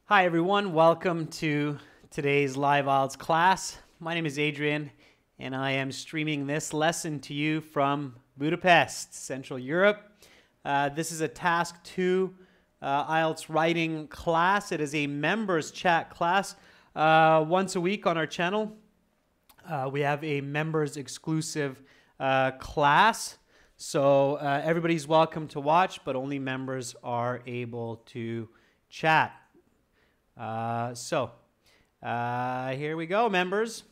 Hi everyone, welcome to today's live IELTS class. My name is Adrian and I am streaming this lesson to you from Budapest, Central Europe. This is a Task 2 IELTS writing class. It is a members chat class once a week on our channel. We have a members exclusive class. So everybody's welcome to watch, but only members are able to chat. Here we go, members.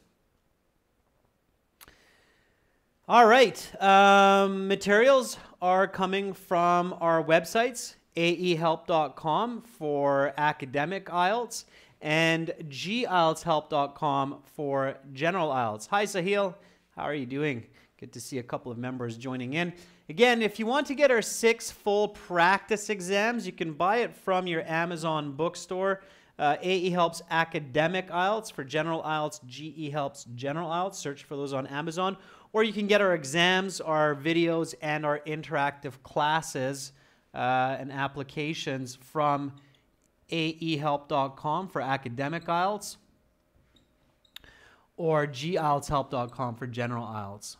All right, materials are coming from our websites, aehelp.com for academic IELTS and gieltshelp.com for general IELTS. Hi, Sahil. How are you doing? Good to see a couple of members joining in. Again, if you want to get our 6 full practice exams, you can buy it from your Amazon bookstore. AE Helps Academic IELTS for General IELTS, GE Helps General IELTS. Search for those on Amazon. Or you can get our exams, our videos, and our interactive classes and applications from aehelp.com for academic IELTS or gieltshelp.com for general IELTS.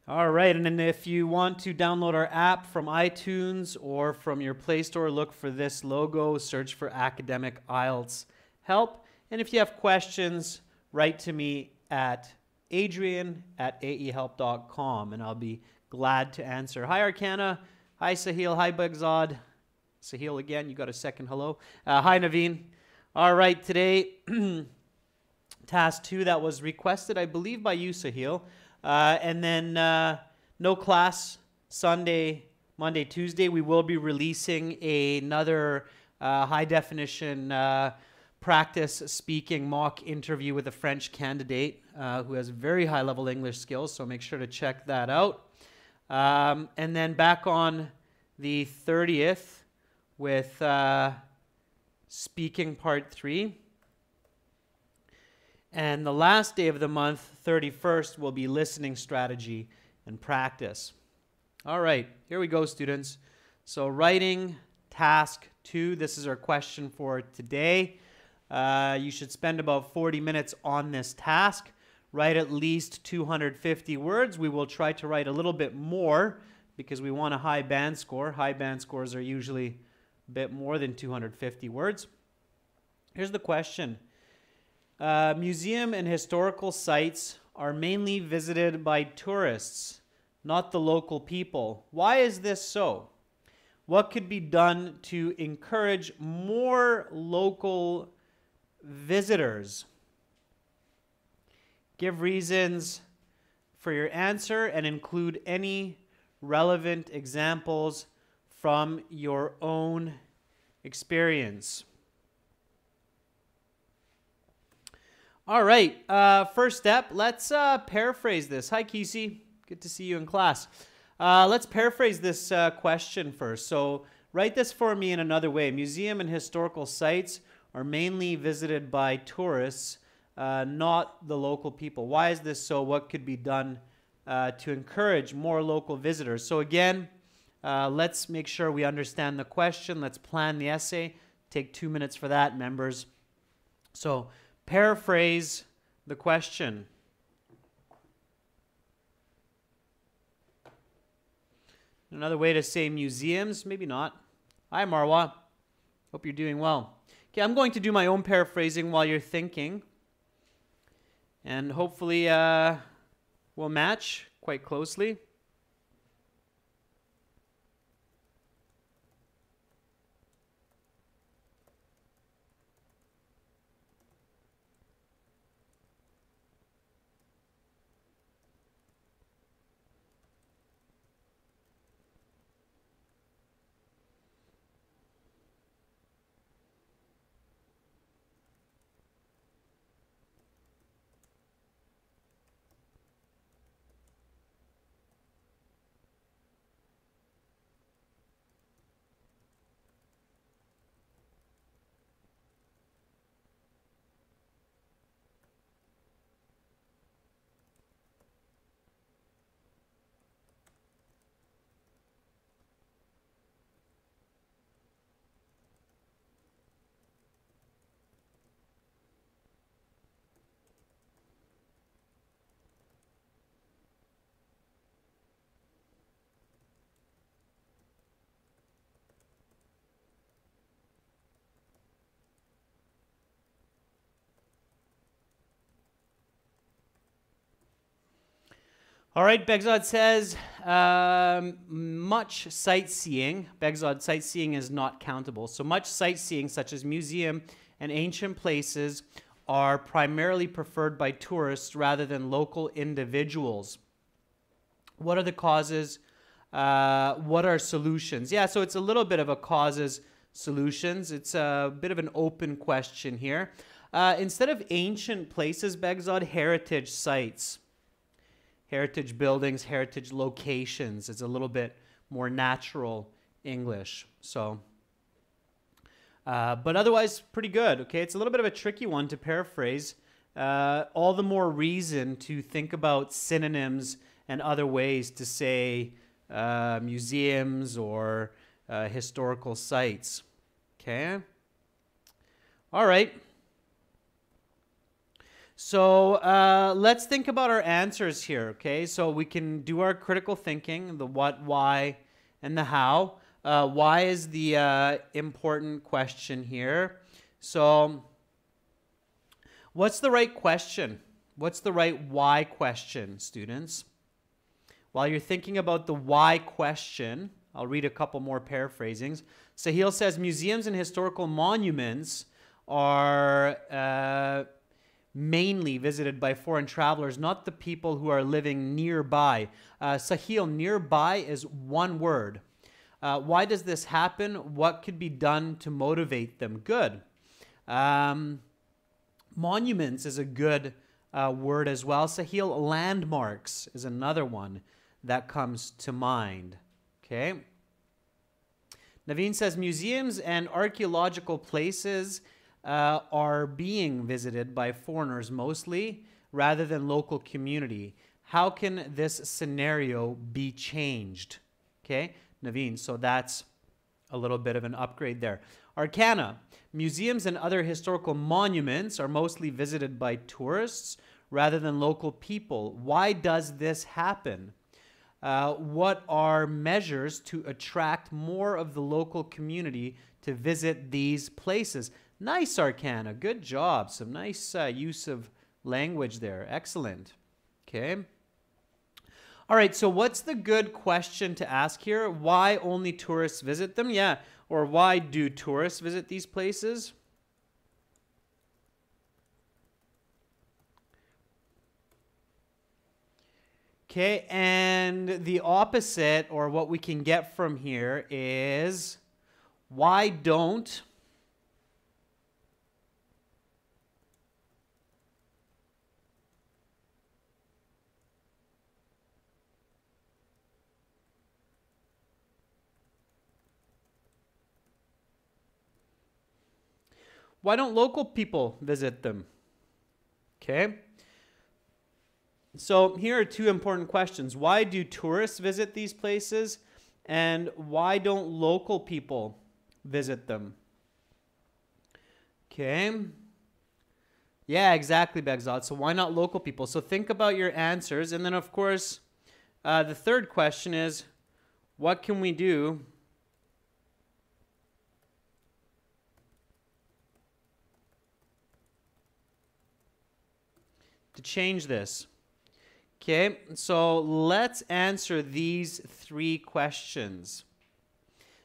All right, and then if you want to download our app from iTunes or from your Play Store, look for this logo, search for Academic IELTS Help. And if you have questions, write to me at adrian@aehelp.com and I'll be glad to answer. Hi, Arcana. Hi, Sahil. Hi, Bugzad. Sahil again, you got a second hello. Hi, Naveen. All right, today, task 2 that was requested, I believe, by you, Sahil. And then no class Sunday, Monday, Tuesday. We will be releasing another high-definition practice speaking mock interview with a French candidate who has very high-level English skills, so make sure to check that out. And then back on the 30th with speaking part 3. And the last day of the month, 31st, will be listening strategy and practice. All right, here we go, students. So writing task 2, this is our question for today. You should spend about 40 minutes on this task. Write at least 250 words. We will try to write a little bit more because we want a high band score. High band scores are usually a bit more than 250 words. Here's the question. Museum and historical sites are mainly visited by tourists, not the local people. Why is this so? What could be done to encourage more local visitors? Give reasons for your answer and include any relevant examples from your own experience. All right, first step, let's paraphrase this. Hi, Kesey. Good to see you in class. Let's paraphrase this question first. So write this for me in another way. Museum and historical sites are mainly visited by tourists, not the local people. Why is this so? What could be done to encourage more local visitors? So again, let's make sure we understand the question. Let's plan the essay. Take 2 minutes for that, members. So paraphrase the question. Another way to say museums, maybe not. Hi, Marwa. Hope you're doing well. Okay, I'm going to do my own paraphrasing while you're thinking. And hopefully we'll match quite closely. All right, Begzod says, much sightseeing. Begzod, sightseeing is not countable. So much sightseeing, such as museum and ancient places, are primarily preferred by tourists rather than local individuals. What are the causes? What are solutions? Yeah, so it's a little bit of a causes, solutions. It's a bit of an open question here. Instead of ancient places, Begzod, heritage sites. Heritage buildings, heritage locations. It's a little bit more natural English. So, but otherwise, pretty good. Okay, it's a little bit of a tricky one to paraphrase. All the more reason to think about synonyms and other ways to say museums or historical sites. Okay. All right. So let's think about our answers here, okay? So we can do our critical thinking, the what, why, and the how. Why is the important question here. So what's the right question? What's the right why question, students? While you're thinking about the why question, I'll read a couple more paraphrasings. Sahil says, museums and historical monuments are mainly visited by foreign travelers, not the people who are living nearby. Sahil, nearby is one word. Why does this happen? What could be done to motivate them? Good. Monuments is a good word as well. Sahil, landmarks is another one that comes to mind. Okay. Naveen says museums and archaeological places are being visited by foreigners mostly rather than local community. How can this scenario be changed? Okay, Naveen, so that's a little bit of an upgrade there. Arcana, museums and other historical monuments are mostly visited by tourists rather than local people. Why does this happen? What are measures to attract more of the local community to visit these places? Nice, Arcana. Good job. Some nice use of language there. Excellent. Okay. All right, so what's the good question to ask here? Why only tourists visit them? Yeah, or why do tourists visit these places? Okay, and the opposite, or what we can get from here is, why don't local people visit them? Okay. So here are two important questions. Why do tourists visit these places? And why don't local people visit them? Okay. Yeah, exactly, Begzad. So why not local people? So think about your answers. And then, of course, the third question is, what can we do to change this? Okay, so let's answer these three questions.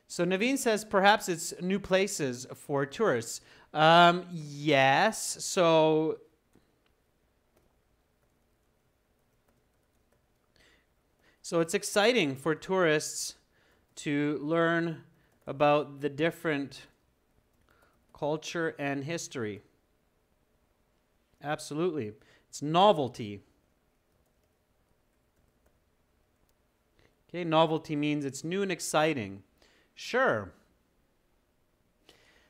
So Naveen says perhaps it's new places for tourists. Yes, so it's exciting for tourists to learn about the different culture and history. Absolutely. It's novelty. Okay, novelty means it's new and exciting. Sure.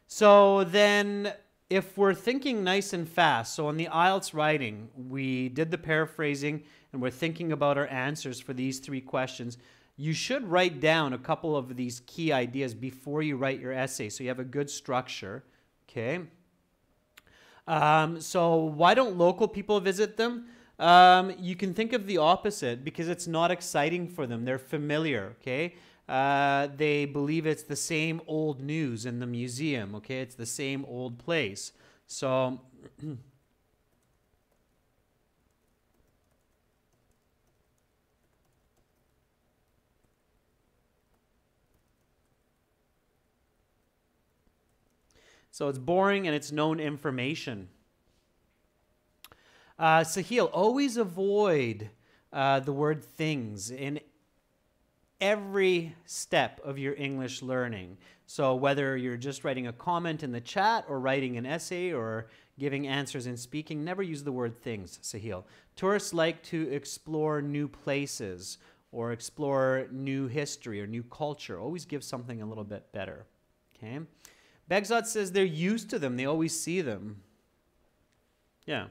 So then if we're thinking nice and fast, so on the IELTS writing, we did the paraphrasing and we're thinking about our answers for these three questions. You should write down a couple of these key ideas before you write your essay so you have a good structure. Okay. So why don't local people visit them? You can think of the opposite because it's not exciting for them. They're familiar, okay? They believe it's the same old news in the museum, okay? It's the same old place. So So it's boring and it's known information. Sahil, always avoid the word things in every step of your English learning. So whether you're just writing a comment in the chat or writing an essay or giving answers in speaking, never use the word things, Sahil. Tourists like to explore new places or explore new history or new culture. Always give something a little bit better. Okay? Begzad says they're used to them. They always see them. Yeah.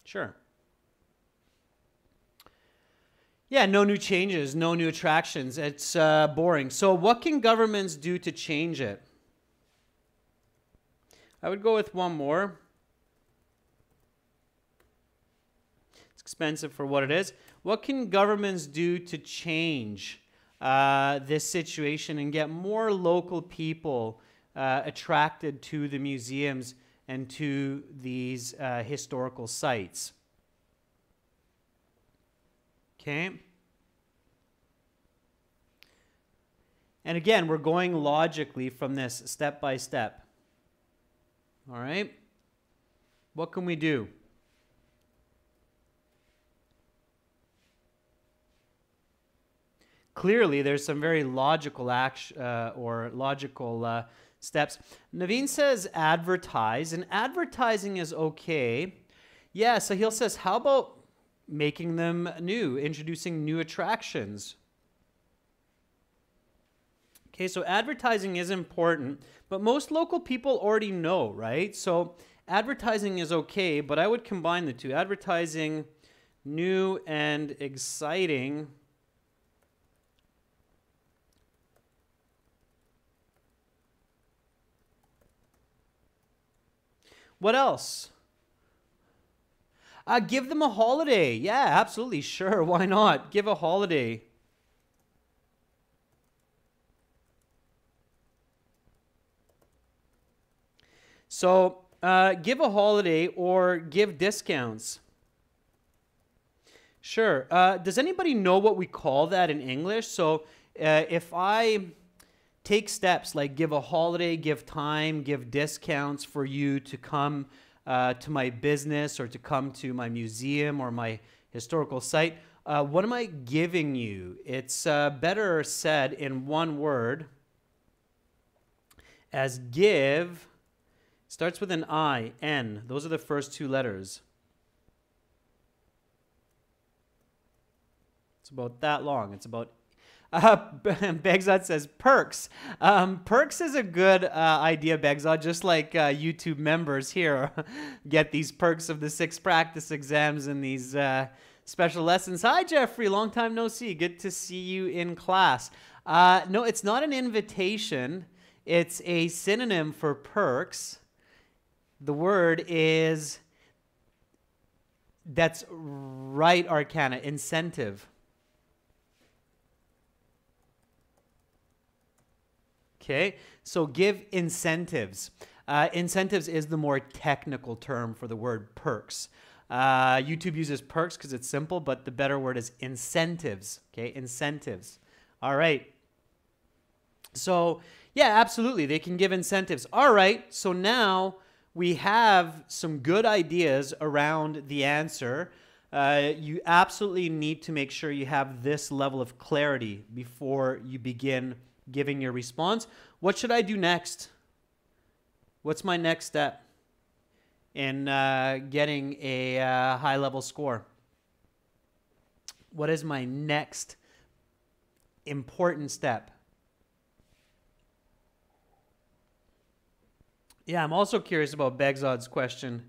Sure. Yeah, no new changes, no new attractions. It's boring. So what can governments do to change it? I would go with one more. It's expensive for what it is. What can governments do to change this situation and get more local people attracted to the museums and to these historical sites? Okay. And again, we're going logically from this step by step. All right. What can we do? Clearly, there's some very logical logical steps. Naveen says advertise, and advertising is okay. Yeah, Sahil says, how about making them new, introducing new attractions? Okay, so advertising is important, but most local people already know, right? So advertising is okay, but I would combine the two. Advertising, new and exciting. What else? Give them a holiday. Yeah, absolutely. Sure. Why not? Give a holiday. So give a holiday or give discounts. Sure. Does anybody know what we call that in English? So if I take steps like give a holiday, give time, give discounts for you to come to my business or to come to my museum or my historical site, what am I giving you? It's better said in one word as give. Starts with an I, N. Those are the first two letters. It's about that long. It's about Begzad says perks. Perks is a good idea, Begzad, just like YouTube members here get these perks of the 6 practice exams and these special lessons. Hi, Jeffrey. Long time no see. Good to see you in class. No, it's not an invitation. It's a synonym for perks. The word is, that's right, Arcana, incentive. Okay, so give incentives. Incentives is the more technical term for the word perks. YouTube uses perks because it's simple, but the better word is incentives. Okay, incentives. All right. So, yeah, absolutely. They can give incentives. All right, so now we have some good ideas around the answer. You absolutely need to make sure you have this level of clarity before you begin giving your response. What should I do next? What's my next step in getting a high-level score? What is my next important step? Yeah, I'm also curious about Begzad's question,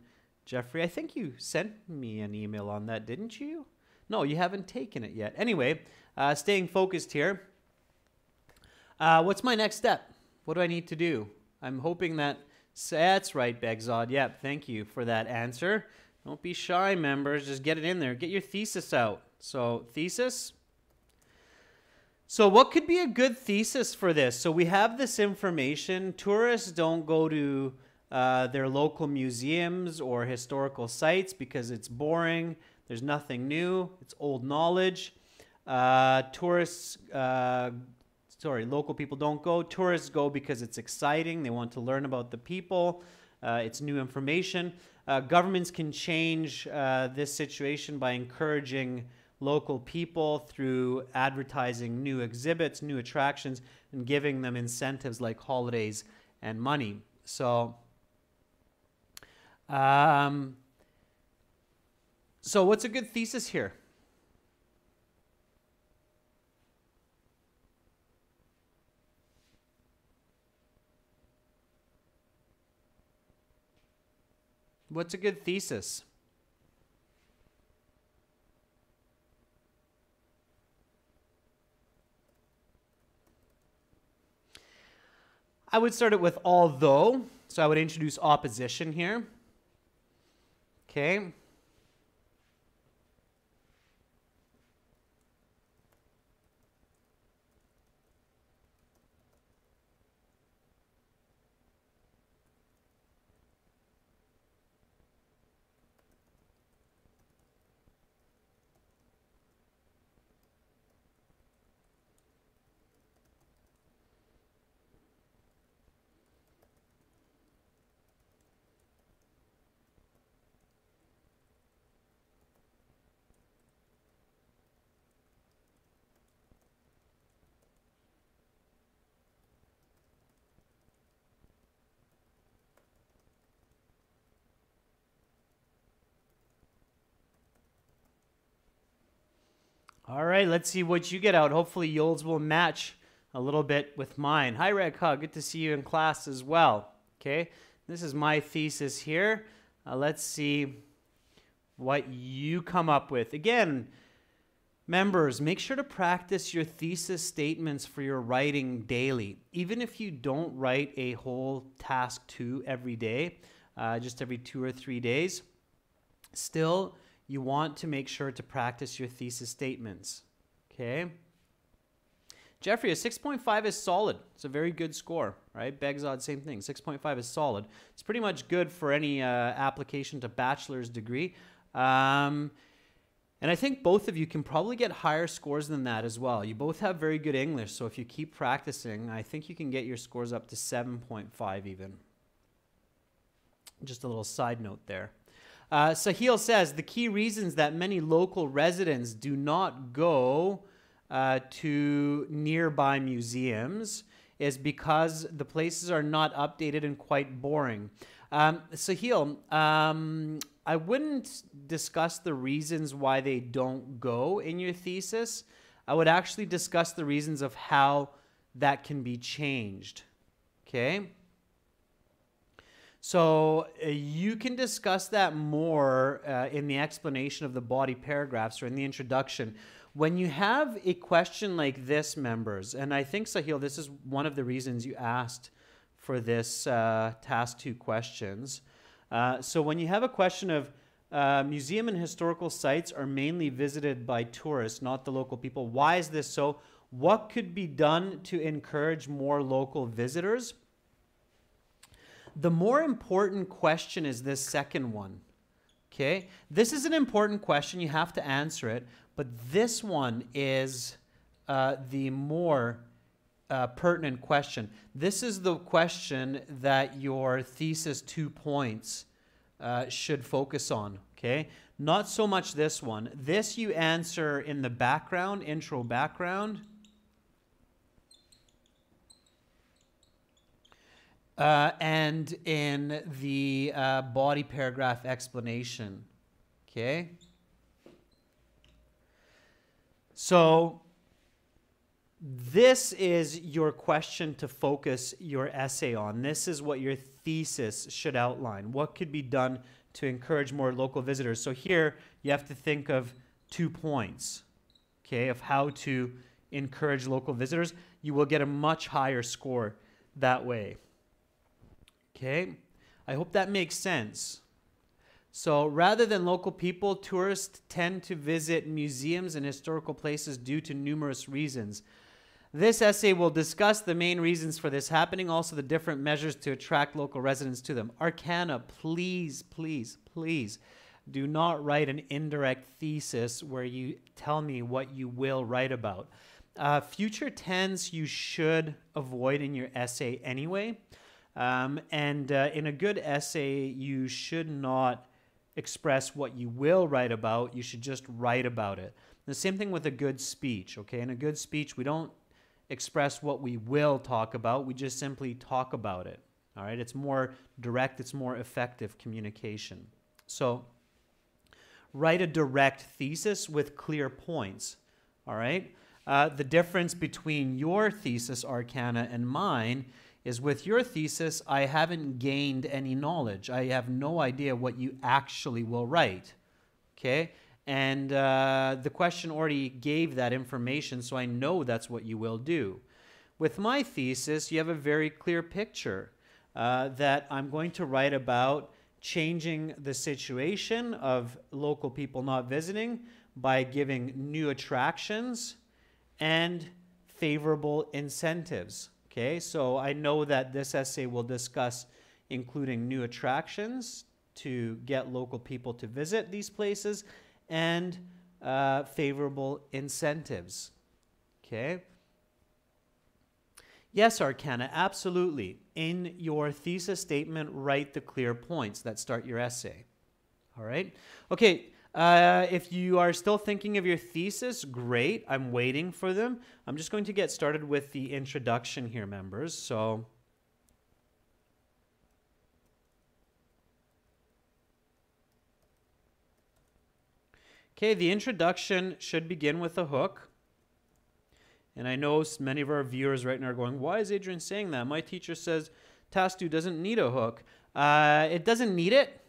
Jeffrey. I think you sent me an email on that, didn't you? No, you haven't taken it yet. Anyway, staying focused here. What's my next step? What do I need to do? I'm hoping that... That's right, Begzad. Yep, thank you for that answer. Don't be shy, members. Just get it in there. Get your thesis out. So, thesis. So what could be a good thesis for this? So we have this information. Tourists don't go to their local museums or historical sites because it's boring. There's nothing new. It's old knowledge. Local people don't go. Tourists go because it's exciting. They want to learn about the people. It's new information. Governments can change this situation by encouraging local people through advertising new exhibits, new attractions, and giving them incentives like holidays and money. So what's a good thesis here? What's a good thesis? I would start it with although. So I would introduce opposition here. Okay. All right, let's see what you get out. Hopefully yours will match a little bit with mine. Hi, Red Hug. Good to see you in class as well. Okay, this is my thesis here. Let's see what you come up with. Again, members, make sure to practice your thesis statements for your writing daily. Even if you don't write a whole task 2 every day, just every 2 or 3 days, still, you want to make sure to practice your thesis statements, okay? Jeffrey, a 6.5 is solid. It's a very good score, right? Begzod, same thing. 6.5 is solid. It's pretty much good for any application to bachelor's degree. And I think both of you can probably get higher scores than that as well. You both have very good English, so if you keep practicing, I think you can get your scores up to 7.5 even. Just a little side note there. Sahil says, the key reasons that many local residents do not go to nearby museums is because the places are not updated and quite boring. Sahil, I wouldn't discuss the reasons why they don't go in your thesis. I would actually discuss the reasons of how that can be changed, okay? So you can discuss that more in the explanation of the body paragraphs or in the introduction. When you have a question like this, members, and I think, Sahil, this is one of the reasons you asked for this task 2 questions. So when you have a question of museum and historical sites are mainly visited by tourists, not the local people. Why is this so? What could be done to encourage more local visitors? The more important question is this second one, okay? This is an important question. You have to answer it. But this one is the more pertinent question. This is the question that your thesis 2 points should focus on, okay? Not so much this one. This you answer in the background, intro background. And in the body paragraph explanation, okay? So this is your question to focus your essay on. This is what your thesis should outline. What could be done to encourage more local visitors? So here you have to think of 2 points, okay, of how to encourage local visitors. You will get a much higher score that way. Okay, I hope that makes sense. So rather than local people, tourists tend to visit museums and historical places due to numerous reasons. This essay will discuss the main reasons for this happening, also the different measures to attract local residents to them. Arcana, please, please, please do not write an indirect thesis where you tell me what you will write about. Future tense you should avoid in your essay anyway. In a good essay, you should not express what you will write about. You should just write about it. The same thing with a good speech, okay? In a good speech, we don't express what we will talk about. We just simply talk about it, all right? It's more direct. It's more effective communication. So write a direct thesis with clear points, all right? The difference between your thesis, Arcana, and mine is with your thesis, I haven't gained any knowledge. I have no idea what you actually will write, okay? And the question already gave that information, so I know that's what you will do. With my thesis, you have a very clear picture that I'm going to write about changing the situation of local people not visiting by giving new attractions and favorable incentives. Okay, so I know that this essay will discuss including new attractions to get local people to visit these places and favorable incentives. Okay. Yes, Arcana, absolutely. In your thesis statement, write the clear points that start your essay. All right. Okay. If you are still thinking of your thesis, great. I'm waiting for them. I'm just going to get started with the introduction here, members. So, okay, the introduction should begin with a hook. And I know many of our viewers right now are going, why is Adrian saying that? My teacher says Task 2 doesn't need a hook. It doesn't need it.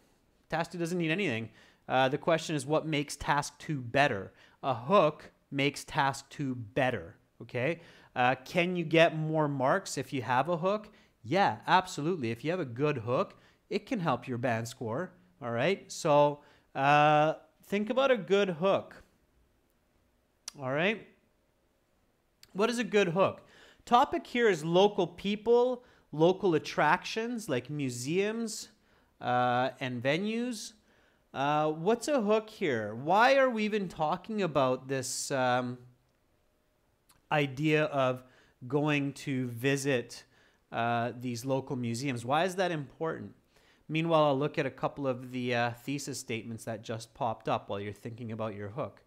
Task 2 doesn't need anything. The question is, what makes Task 2 better? A hook makes Task 2 better, okay? Can you get more marks if you have a hook? Yeah, absolutely. If you have a good hook, it can help your band score, all right? So think about a good hook, all right? What is a good hook? Topic here is local people, local attractions like museums and venues. What's a hook here? Why are we even talking about this idea of going to visit these local museums? Why is that important? Meanwhile, I'll look at a couple of the thesis statements that just popped up while you're thinking about your hook.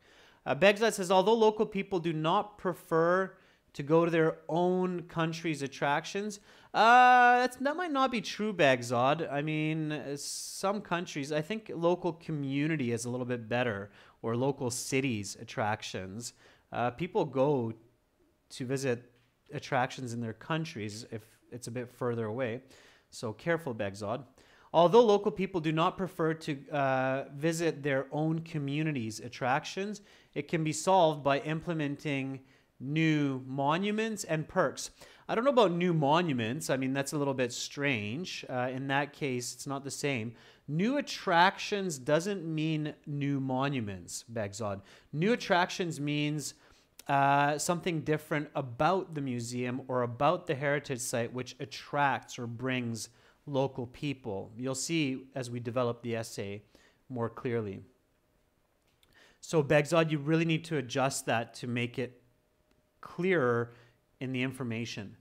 Begzad says, although local people do not prefer to go to their own country's attractions, that might not be true, Begzad. I mean, some countries, I think local community is a little bit better, or local cities' attractions. People go to visit attractions in their countries if it's a bit further away. So careful, Begzad. Although local people do not prefer to visit their own community's attractions, it can be solved by implementing new monuments and perks. I don't know about new monuments. I mean, that's a little bit strange. In that case, it's not the same. New attractions doesn't mean new monuments, Begzad. New attractions means something different about the museum or about the heritage site which attracts or brings local people. You'll see as we develop the essay more clearly. So Begzad, you really need to adjust that to make it clearer in the information.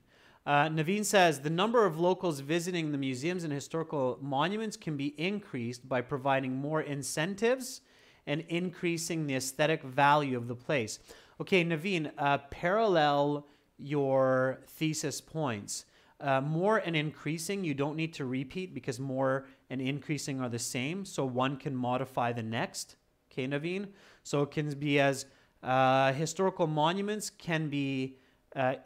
Naveen says, the number of locals visiting the museums and historical monuments can be increased by providing more incentives and increasing the aesthetic value of the place. Okay, Naveen, parallel your thesis points. More and increasing, you don't need to repeat because more and increasing are the same. So one can modify the next. Okay, Naveen? So it can be as historical monuments can be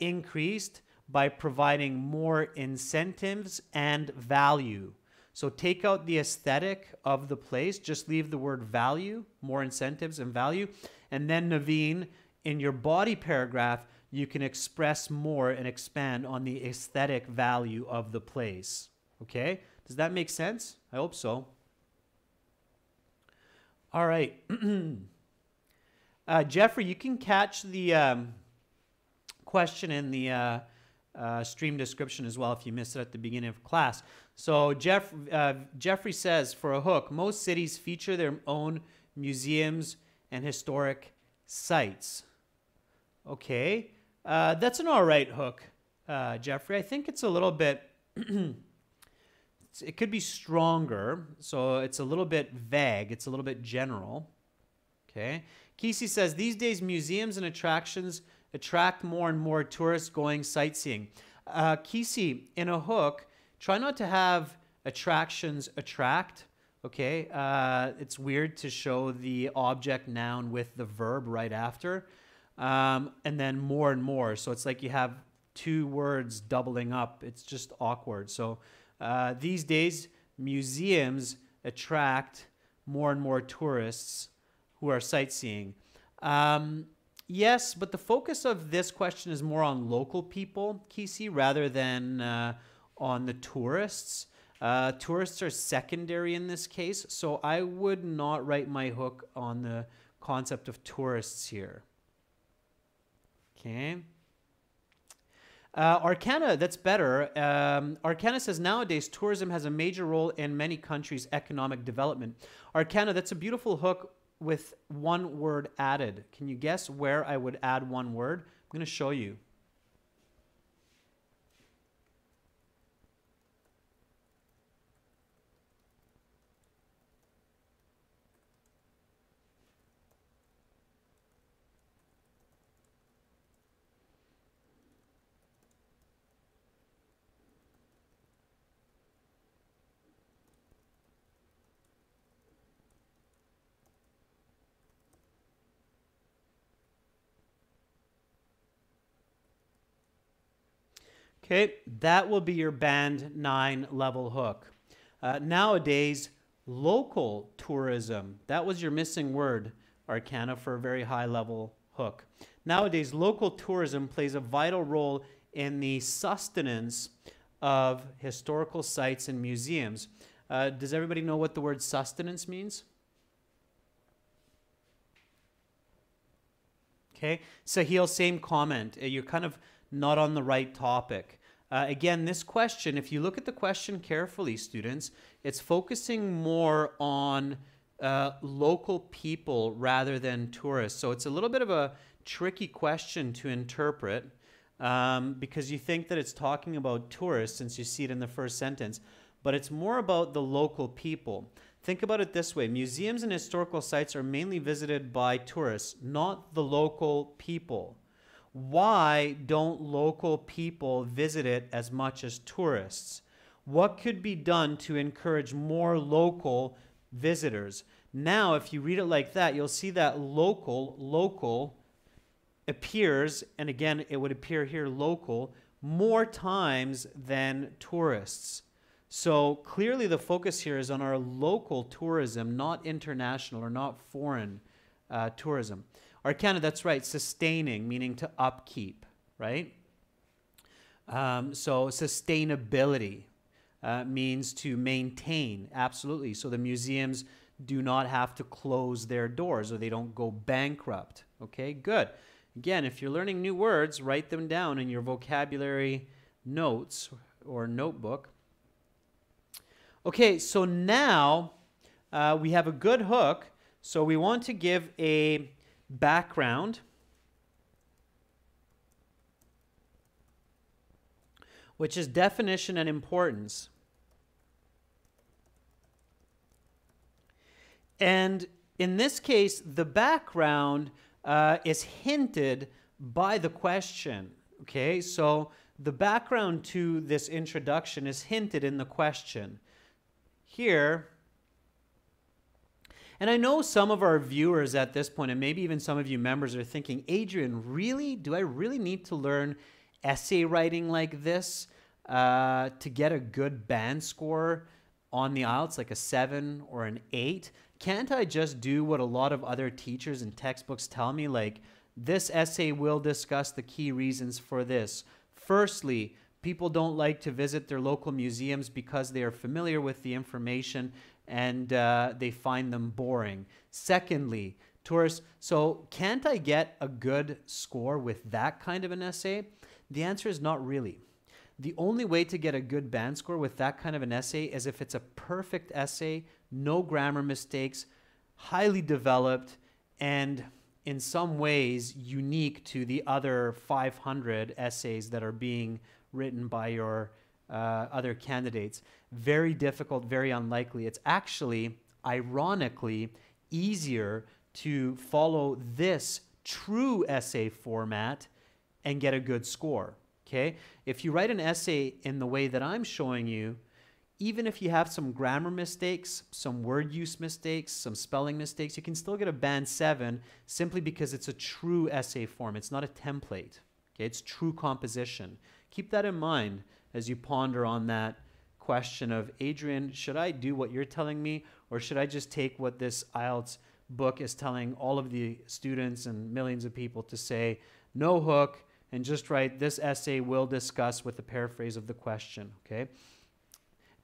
increased by providing more incentives and value. So take out the aesthetic of the place, just leave the word value, more incentives and value. And then Naveen, in your body paragraph, you can express more and expand on the aesthetic value of the place. Okay? Does that make sense? I hope so. All right. Jeffrey, you can catch the question in the stream description as well if you missed it at the beginning of class. So Jeffrey says, for a hook, most cities feature their own museums and historic sites. Okay, that's an all right hook, Jeffrey. I think it's a little bit, it could be stronger, so it's a little bit vague. It's a little bit general. Okay, Kesey says, these days museums and attractions attract more and more tourists going sightseeing. Kesey, in a hook, try not to have attractions attract. Okay, it's weird to show the object noun with the verb right after, and then more and more. So it's like you have two words doubling up. It's just awkward. So these days, museums attract more and more tourists who are sightseeing. Yes, but the focus of this question is more on local people, Kesey, rather than on the tourists. Tourists are secondary in this case, so I would not write my hook on the concept of tourists here. Okay. Arcana, that's better. Arcana says, nowadays, tourism has a major role in many countries' economic development. Arcana, that's a beautiful hook with one word added. Can you guess where I would add one word? I'm going to show you. Okay, that will be your band 9 level hook. Nowadays, local tourism, that was your missing word, Arcana, for a very high level hook. Nowadays, local tourism plays a vital role in the sustenance of historical sites and museums. Does everybody know what the word sustenance means? Okay, Sahil, same comment. You're kind of not on the right topic. Again, this question, if you look at the question carefully, students, it's focusing more on local people rather than tourists. So it's a little bit of a tricky question to interpret because you think that it's talking about tourists since you see it in the first sentence, but it's more about the local people. Think about it this way. Museums and historical sites are mainly visited by tourists, not the local people. Why don't local people visit it as much as tourists? What could be done to encourage more local visitors? Now, if you read it like that, you'll see that local appears, and again, it would appear here local, more times than tourists. So clearly the focus here is on our local tourism, not international or not foreign tourism. Arcana, that's right, sustaining, meaning to upkeep, right? So sustainability means to maintain, absolutely. So the museums do not have to close their doors or they don't go bankrupt, okay? Good. Again, if you're learning new words, write them down in your vocabulary notes or notebook. Okay, so now we have a good hook, so we want to give a background, which is definition and importance. And in this case, the background is hinted by the question. Okay, so the background to this introduction is hinted in the question. Here, and I know some of our viewers at this point, and maybe even some of you members are thinking, Adrian, really? Do I really need to learn essay writing like this to get a good band score on the IELTS, like a 7 or an 8? Can't I just do what a lot of other teachers and textbooks tell me, like, this essay will discuss the key reasons for this. Firstly, people don't like to visit their local museums because they are familiar with the information and they find them boring. Secondly, Tourists. So can't I get a good score with that kind of an essay? The answer is not really. The only way to get a good band score with that kind of an essay is if it's a perfect essay, no grammar mistakes, highly developed, and in some ways unique to the other 500 essays that are being written by your other candidates. Very difficult, very unlikely. It's actually, ironically, easier to follow this true essay format and get a good score. Okay? If you write an essay in the way that I'm showing you, even if you have some grammar mistakes, some word use mistakes, some spelling mistakes, you can still get a band 7 simply because it's a true essay form. It's not a template. Okay? It's true composition. Keep that in mind as you ponder on that question of, Adrian, should I do what you're telling me, or should I just take what this IELTS book is telling all of the students and millions of people to say, no hook, and just write, this essay will discuss with a paraphrase of the question, okay?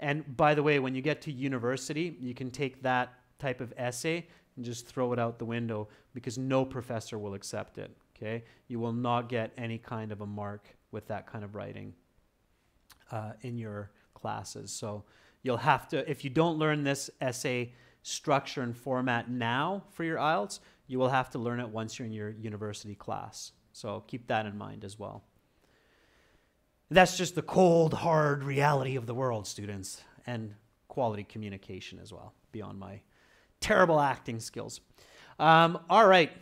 And by the way, when you get to university, you can take that type of essay and just throw it out the window because no professor will accept it, okay? You will not get any kind of a mark with that kind of writing in your classes. So you'll have to, if you don't learn this essay structure and format now for your IELTS, you will have to learn it once you're in your university class. So keep that in mind as well. That's just the cold, hard reality of the world, students, and quality communication as well, beyond my terrible acting skills. All right.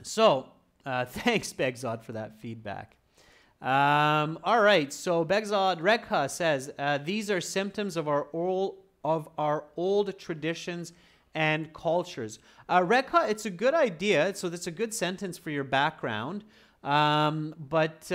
So thanks, Begzod, for that feedback. All right. So Begzod Rekha says, these are symptoms of our old traditions and cultures. Rekha, it's a good idea. So that's a good sentence for your background. But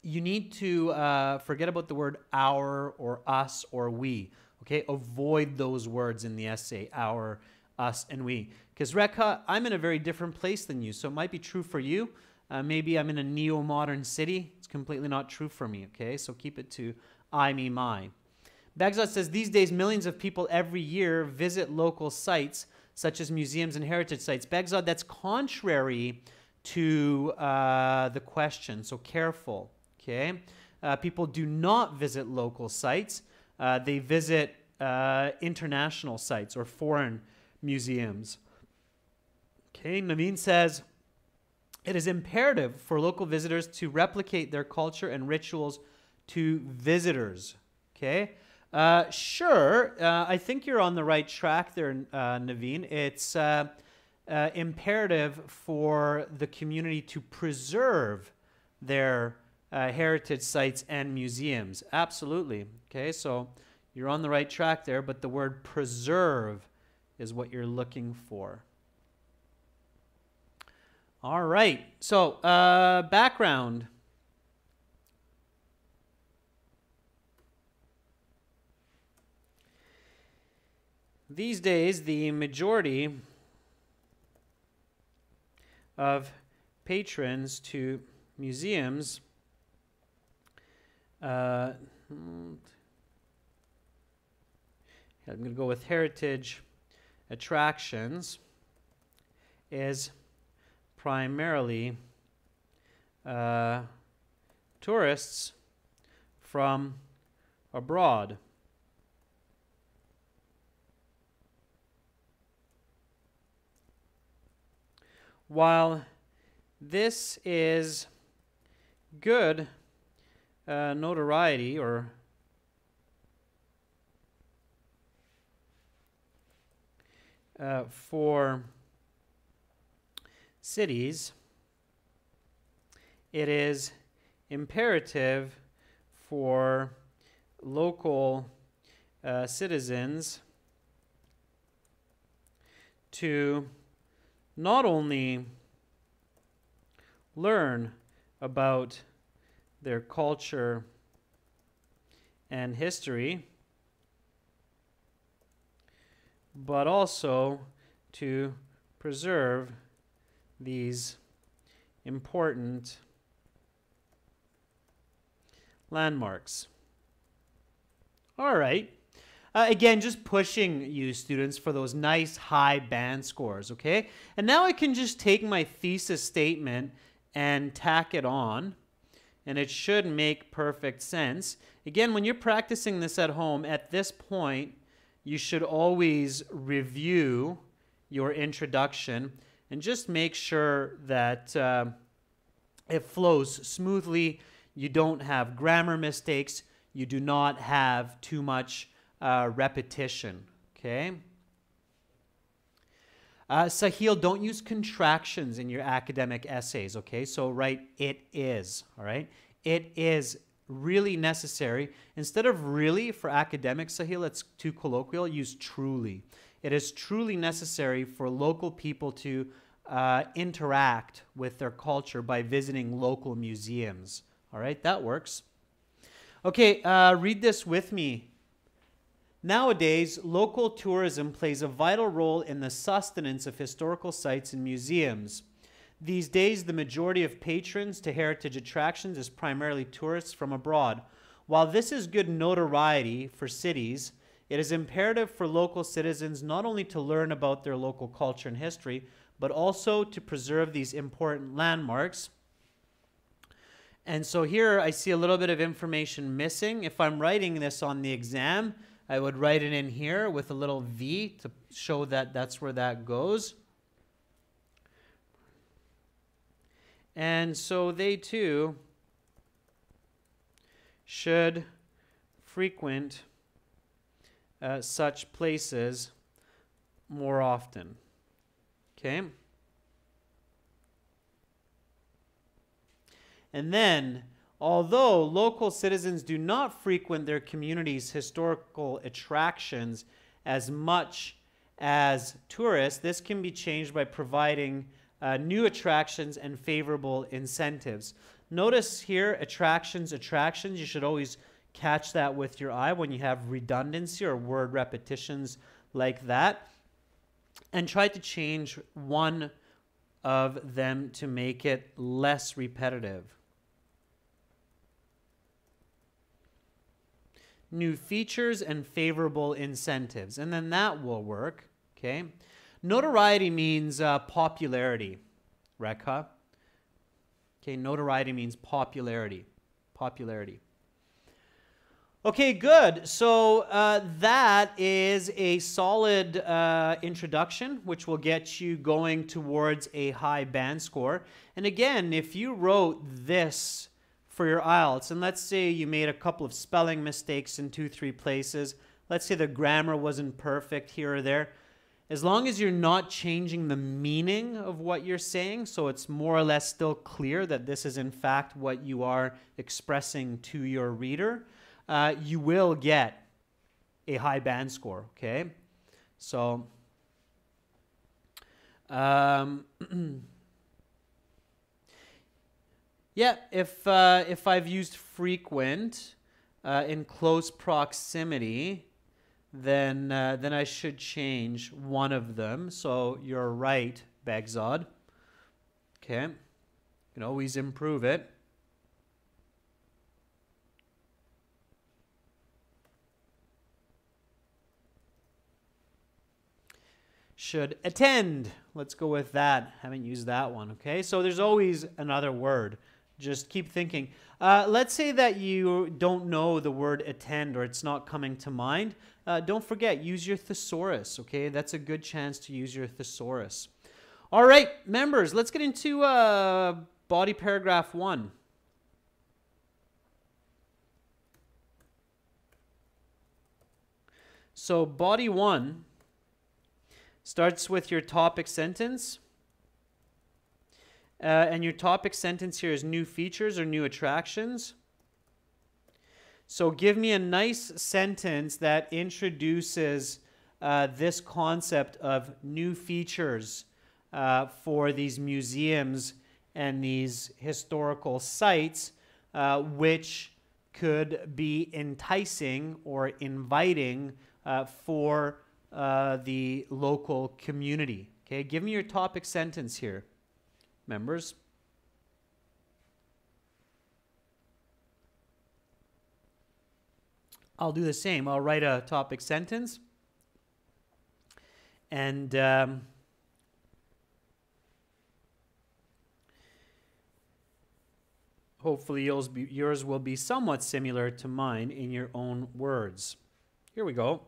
you need to forget about the word our or us or we. Okay? Avoid those words in the essay, our, us, and we. Because Rekha, I'm in a very different place than you. So it might be true for you. Maybe I'm in a neo-modern city. It's completely not true for me. Okay? So keep it to I, me, my. Begzod says, these days, millions of people every year visit local sites, such as museums and heritage sites. Begzod, that's contrary to the question, so careful, okay? People do not visit local sites. They visit international sites or foreign museums. Okay, Naveen says, it is imperative for local visitors to replicate their culture and rituals to visitors, okay? Sure, I think you're on the right track there, Naveen. It's imperative for the community to preserve their heritage sites and museums. Absolutely. Okay, so you're on the right track there, but the word preserve is what you're looking for. All right, so background. These days, the majority of patrons to museums I'm going to go with heritage attractions is primarily tourists from abroad. While this is good notoriety or for cities, it is imperative for local citizens to not only learn about their culture and history, but also to preserve these important landmarks. All right. Again, just pushing you students for those nice high band scores, okay? And now I can just take my thesis statement and tack it on, and it should make perfect sense. Again, when you're practicing this at home, at this point, you should always review your introduction and just make sure that it flows smoothly. You don't have grammar mistakes. You do not have too much repetition, okay? Sahil, don't use contractions in your academic essays, okay? So write it is, all right? It is really necessary. Instead of really for academics, Sahil, it's too colloquial, use truly. It is truly necessary for local people to interact with their culture by visiting local museums, all right? That works. Okay, read this with me. Nowadays, local tourism plays a vital role in the sustenance of historical sites and museums. These days, the majority of patrons to heritage attractions is primarily tourists from abroad. While this is good notoriety for cities, it is imperative for local citizens not only to learn about their local culture and history, but also to preserve these important landmarks. And so here I see a little bit of information missing. If I'm writing this on the exam, I would write it in here with a little V to show that that's where that goes. And so they too should frequent such places more often. Okay? And then, although local citizens do not frequent their community's historical attractions as much as tourists, this can be changed by providing new attractions and favorable incentives. Notice here, attractions. You should always catch that with your eye when you have redundancy or word repetitions like that. And try to change one of them to make it less repetitive. New features and favorable incentives. And then that will work, okay? Notoriety means popularity, Rekha. Okay, notoriety means popularity. Okay, good. So that is a solid introduction, which will get you going towards a high band score. And again, if you wrote this for your IELTS, and let's say you made a couple of spelling mistakes in 2-3 places, let's say the grammar wasn't perfect here or there, as long as you're not changing the meaning of what you're saying, so it's more or less still clear that this is in fact what you are expressing to your reader, you will get a high band score, okay? So, yeah, if I've used frequent in close proximity, then I should change one of them. So you're right, Begzod. Okay, you can always improve it. Should attend. Let's go with that. Haven't used that one. Okay, so there's always another word. Just keep thinking. Let's say that you don't know the word attend or it's not coming to mind. Don't forget, use your thesaurus, okay? That's a good chance to use your thesaurus. All right, members, let's get into body paragraph 1. So body 1 starts with your topic sentence. And your topic sentence here is new features or new attractions. So give me a nice sentence that introduces this concept of new features for these museums and these historical sites, which could be enticing or inviting for the local community. Okay, give me your topic sentence here, members. I'll do the same. I'll write a topic sentence, and hopefully yours will be somewhat similar to mine in your own words. Here we go.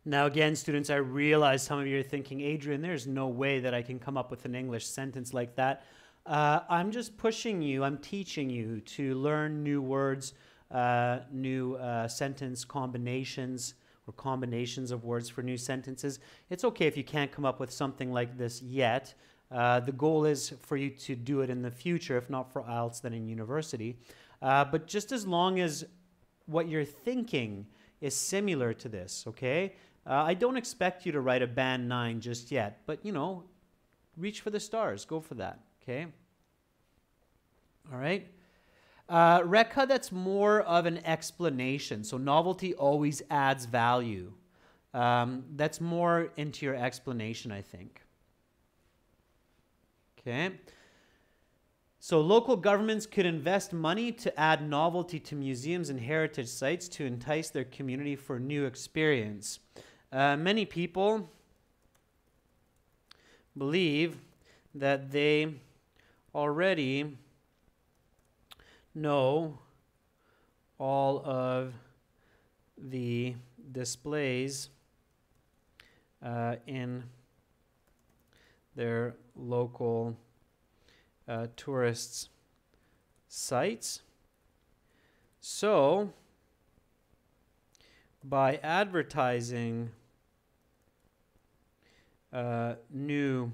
Now again, students, I realize some of you are thinking, Adrian, there's no way that I can come up with an English sentence like that. I'm just pushing you, I'm teaching you to learn new words, new sentence combinations, or combinations of words for new sentences. It's okay if you can't come up with something like this yet. The goal is for you to do it in the future, if not for IELTS, then in university. But just as long as what you're thinking is similar to this, okay? I don't expect you to write a band 9 just yet, but, you know, reach for the stars. Go for that, okay? All right. Rekha, that's more of an explanation. So novelty always adds value. That's more into your explanation, I think. Okay. So local governments could invest money to add novelty to museums and heritage sites to entice their community for new experience. Many people believe that they already know all of the displays in their local tourists' sites. So, by advertising new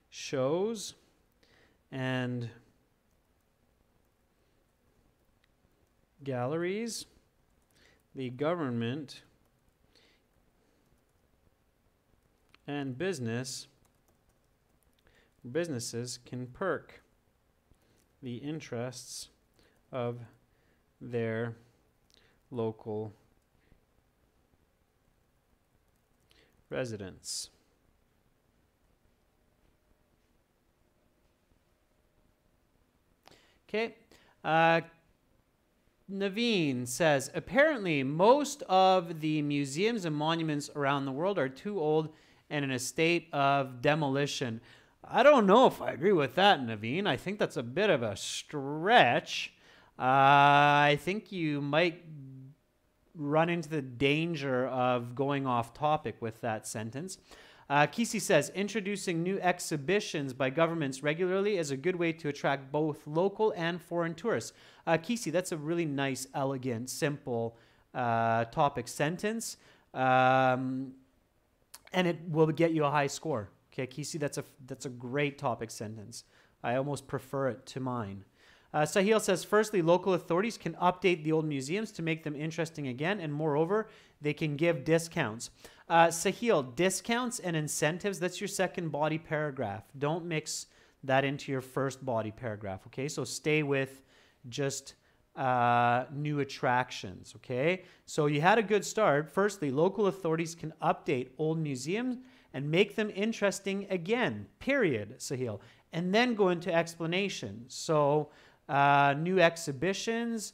shows and galleries, the government and businesses can perk the interests of their local residents. Okay. Naveen says, apparently most of the museums and monuments around the world are too old and in a state of demolition. I don't know if I agree with that, Naveen. I think that's a bit of a stretch. I think you might run into the danger of going off topic with that sentence. Kisi says, introducing new exhibitions by governments regularly is a good way to attract both local and foreign tourists. Kisi, that's a really nice, elegant, simple topic sentence. And it will get you a high score. Okay, Kisi, that's a great topic sentence. I almost prefer it to mine. Sahil says, firstly, local authorities can update the old museums to make them interesting again, and moreover, they can give discounts. Sahil, discounts and incentives, that's your second body paragraph. Don't mix that into your first body paragraph, okay? So stay with just new attractions, okay? So you had a good start. Firstly, local authorities can update old museums and make them interesting again, period, Sahil. And then go into explanation. So new exhibitions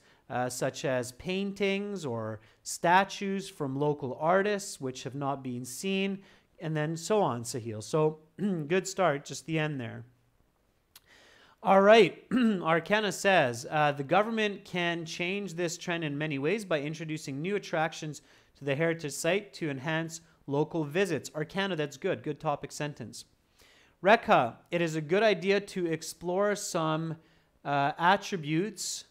such as paintings or statues from local artists which have not been seen, and then so on, Sahil. So good start, just the end there. All right, Arcana says, the government can change this trend in many ways by introducing new attractions to the heritage site to enhance local visits. Arcana, that's good. Good topic sentence. Rekha, it is a good idea to explore some attributes,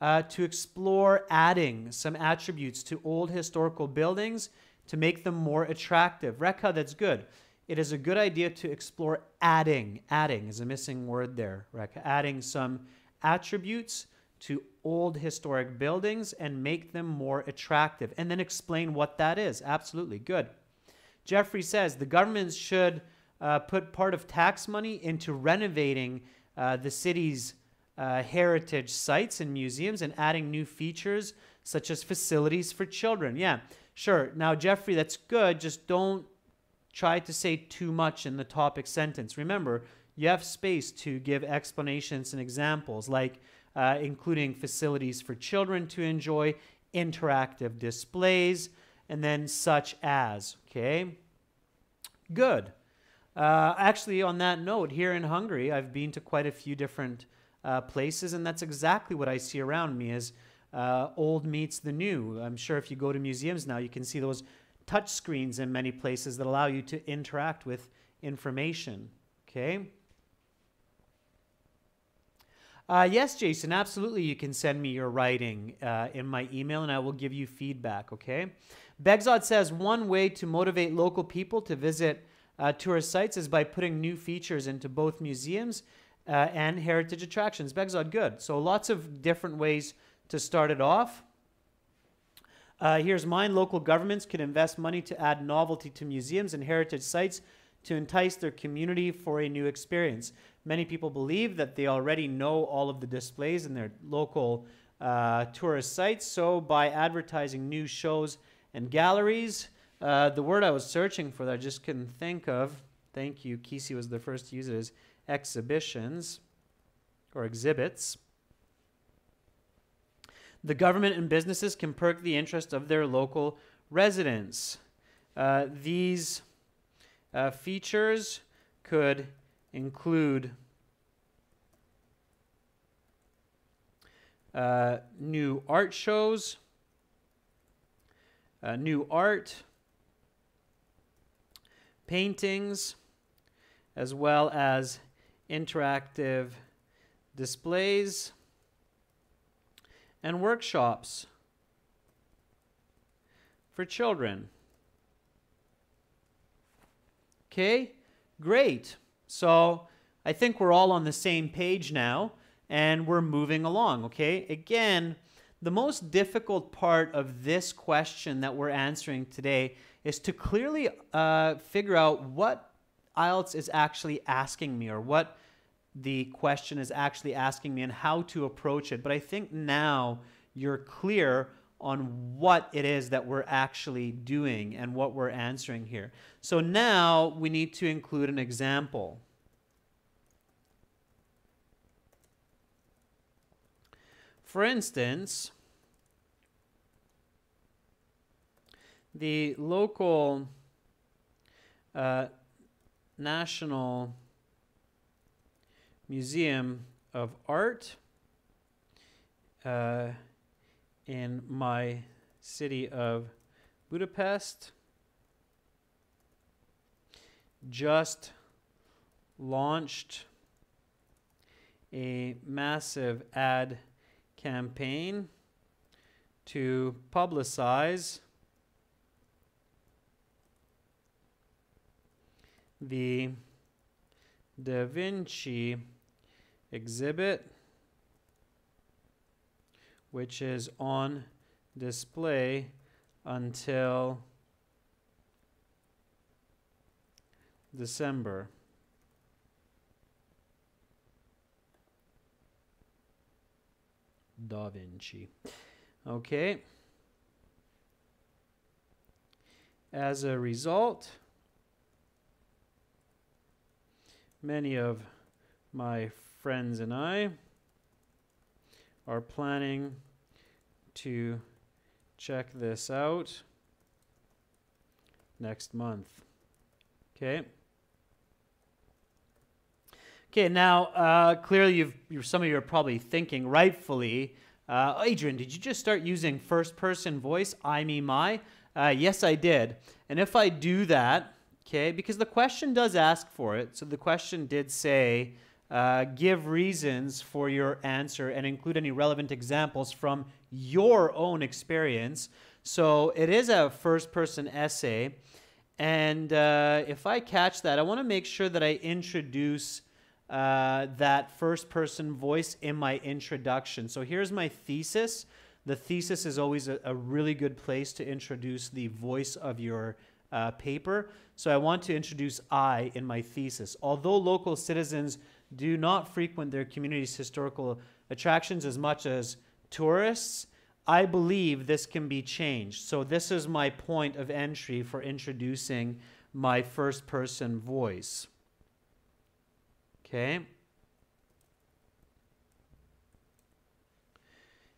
to explore adding some attributes to old historical buildings to make them more attractive. Rekha, that's good. It is a good idea to explore adding. Adding is a missing word there, Rekha. Adding some attributes to old historic buildings and make them more attractive. And then explain what that is. Absolutely, good. Jeffrey says the government should put part of tax money into renovating the city's heritage sites and museums and adding new features such as facilities for children. Yeah, sure. Now, Jeffrey, that's good. Just don't try to say too much in the topic sentence. Remember, you have space to give explanations and examples, like including facilities for children to enjoy, interactive displays, and then such as, okay? Good. Actually, on that note, here in Hungary, I've been to quite a few different places, and that's exactly what I see around me is old meets the new. I'm sure if you go to museums now, you can see those touch screens in many places that allow you to interact with information, okay? Yes, Jason, absolutely. You can send me your writing in my email, and I will give you feedback, okay? Begzod says one way to motivate local people to visit tourist sites is by putting new features into both museums and heritage attractions. Begzod, good. So lots of different ways to start it off. Here's mine. Local governments could invest money to add novelty to museums and heritage sites to entice their community for a new experience. Many people believe that they already know all of the displays in their local tourist sites, so by advertising new shows and galleries, the word I was searching for that I just couldn't think of, thank you, Kisi was the first to use it, is exhibitions or exhibits. The government and businesses can perk the interest of their local residents. These features could include new art shows, new art, paintings, as well as interactive displays and workshops for children. Okay, great. So I think we're all on the same page now, and we're moving along, okay? Again, the most difficult part of this question that we're answering today is to clearly figure out what IELTS is actually asking me, or what the question is actually asking me and how to approach it. But I think now you're clear on what it is that we're actually doing and what we're answering here. So now we need to include an example. For instance, the local National Museum of Art in my city of Budapest just launched a massive ad campaign to publicize the Da Vinci exhibit, which is on display until December. Da Vinci. Okay. As a result, many of my friends and I are planning to check this out next month. Okay. Okay, now clearly some of you are probably thinking rightfully, Adrian, did you just start using first-person voice, I, me, my? Yes, I did. And if I do that, okay, because the question does ask for it, so the question did say, give reasons for your answer and include any relevant examples from your own experience. So it is a first-person essay. And if I catch that, I want to make sure that I introduce that first-person voice in my introduction. So here's my thesis. The thesis is always a really good place to introduce the voice of your paper. So I want to introduce I in my thesis. Although local citizens do not frequent their community's historical attractions as much as tourists, I believe this can be changed. So this is my point of entry for introducing my first-person voice. Okay.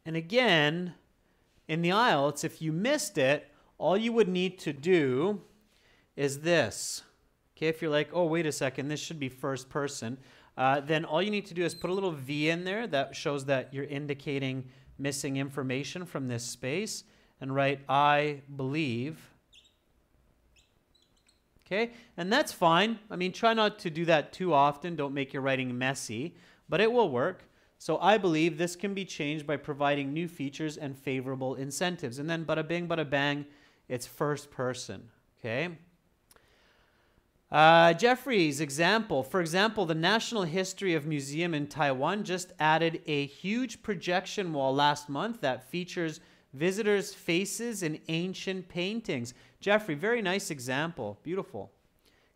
And again, in the IELTS, if you missed it, all you would need to do is this. Okay, if you're like, oh, wait a second, this should be first person, then all you need to do is put a little V in there that shows that you're indicating missing information from this space, and write I believe. Okay, and that's fine. I mean, try not to do that too often. Don't make your writing messy, but it will work. So I believe this can be changed by providing new features and favorable incentives. And then bada bing, bada bang, it's first person. Okay. Jeffrey's example. For example, the National History of Museum in Taiwan just added a huge projection wall last month that features visitors' faces in ancient paintings. Jeffrey, very nice example. Beautiful.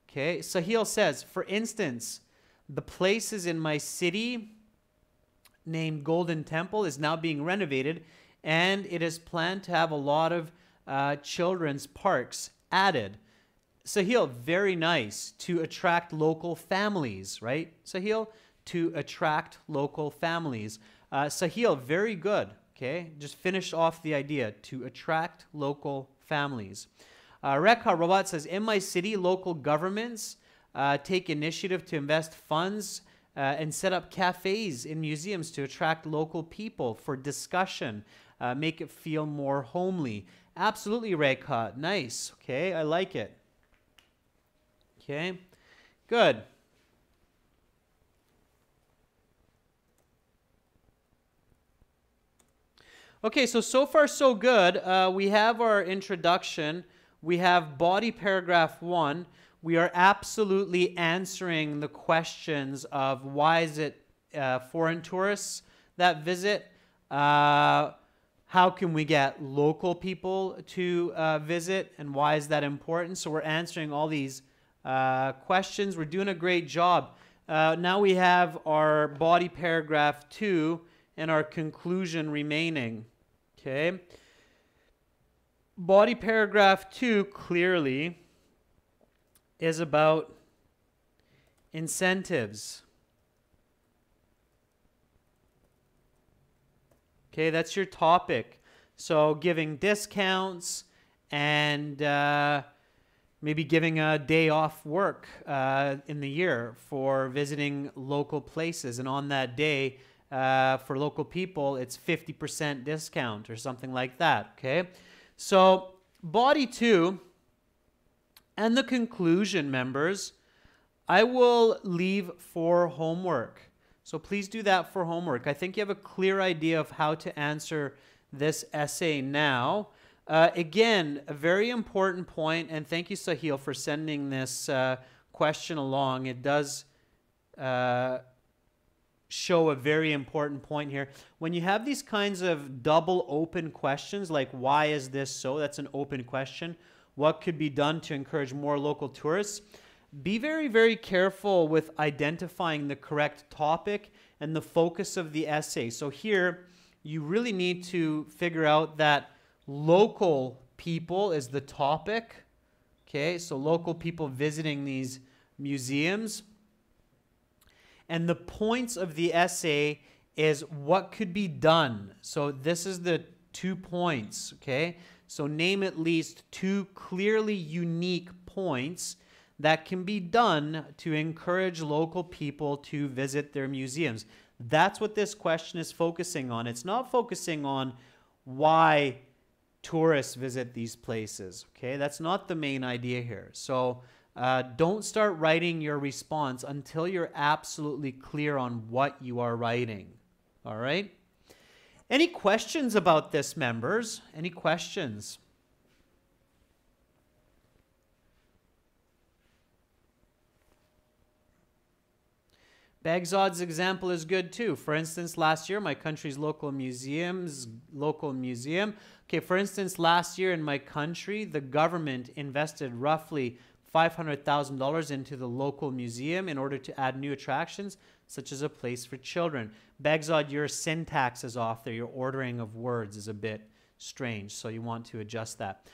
Okay, Sahil says, for instance, the places in my city named Golden Temple is now being renovated, and it is planned to have a lot of children's parks added. Sahil, very nice, to attract local families, right? Sahil, to attract local families. Sahil, very good, okay? Just finish off the idea, to attract local families. Rekha Robot says, in my city, local governments take initiative to invest funds and set up cafes in museums to attract local people for discussion, make it feel more homely. Absolutely, Rekha. Nice, okay? I like it. Okay, good. Okay, so far so good. We have our introduction. We have body paragraph 1. We are absolutely answering the questions of why is it foreign tourists that visit? How can we get local people to visit? And why is that important? So we're answering all these questions. We're doing a great job. Now we have our body paragraph 2 and our conclusion remaining. Okay. Body paragraph 2 clearly is about incentives. Okay, that's your topic. So giving discounts and maybe giving a day off work in the year for visiting local places. And on that day, for local people, it's 50% discount or something like that, okay? So body 2 and the conclusion, members, I will leave for homework. So please do that for homework. I think you have a clear idea of how to answer this essay now. Again, a very important point, and thank you, Sahil, for sending this question along. It does show a very important point here. When you have these kinds of double open questions, like why is this so? That's an open question. What could be done to encourage more local tourists? Be very, very careful with identifying the correct topic and the focus of the essay. So here, you really need to figure out that local people is the topic. Okay, so local people visiting these museums. And the points of the essay is what could be done. So this is the 2 points, okay? So name at least 2 clearly unique points that can be done to encourage local people to visit their museums? That's what this question is focusing on. It's not focusing on why tourists visit these places, okay? That's not the main idea here. So don't start writing your response until you're absolutely clear on what you are writing, all right? Any questions about this, members? Any questions? Baghdad's example is good too. For instance, last year, my country's local museum. Okay, for instance, last year in my country, the government invested roughly $500,000 into the local museum in order to add new attractions, such as a place for children. Baghdad, your syntax is off there. Your ordering of words is a bit strange, so you want to adjust that.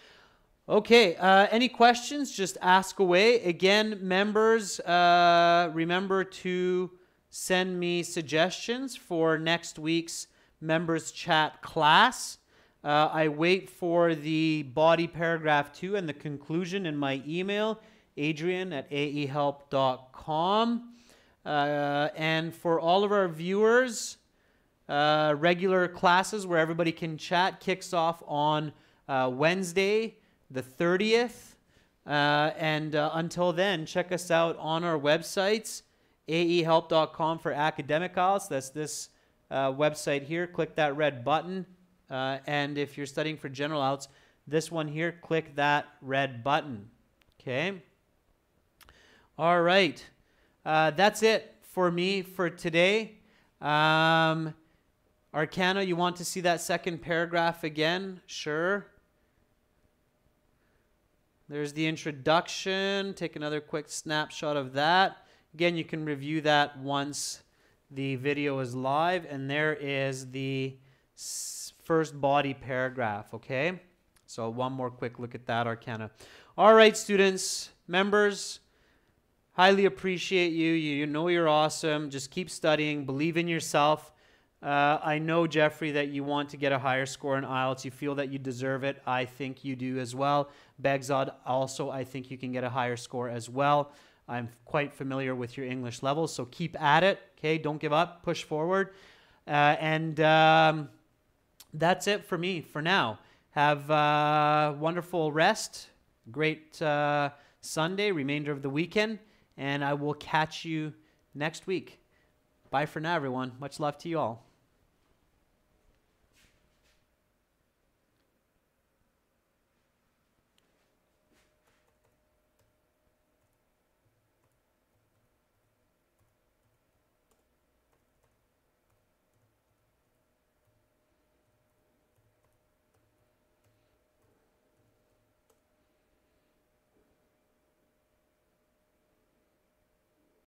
Okay, any questions? Just ask away. Again, members, remember to send me suggestions for next week's members chat class. I wait for the body paragraph 2 and the conclusion in my email, adrian@aehelp.com. And for all of our viewers, regular classes where everybody can chat kicks off on Wednesday, the 30th. Until then, check us out on our websites, aehelp.com for academic IELTS. That's this website here. Click that red button. And if you're studying for general IELTS, this one here, click that red button. Okay? All right. That's it for me for today. Arcana, you want to see that second paragraph again? Sure. There's the introduction. Take another quick snapshot of that. Again, you can review that once the video is live. And there is the first body paragraph, okay? So one more quick look at that, Arcana. All right, students, members, highly appreciate you. You know you're awesome. Just keep studying. Believe in yourself. I know, Jeffrey, that you want to get a higher score in IELTS. You feel that you deserve it. I think you do as well. Begzod, also, I think you can get a higher score as well. I'm quite familiar with your English levels, so keep at it, okay? Don't give up. Push forward. That's it for me for now. Have a wonderful rest. Great Sunday, remainder of the weekend, and I will catch you next week. Bye for now, everyone. Much love to you all.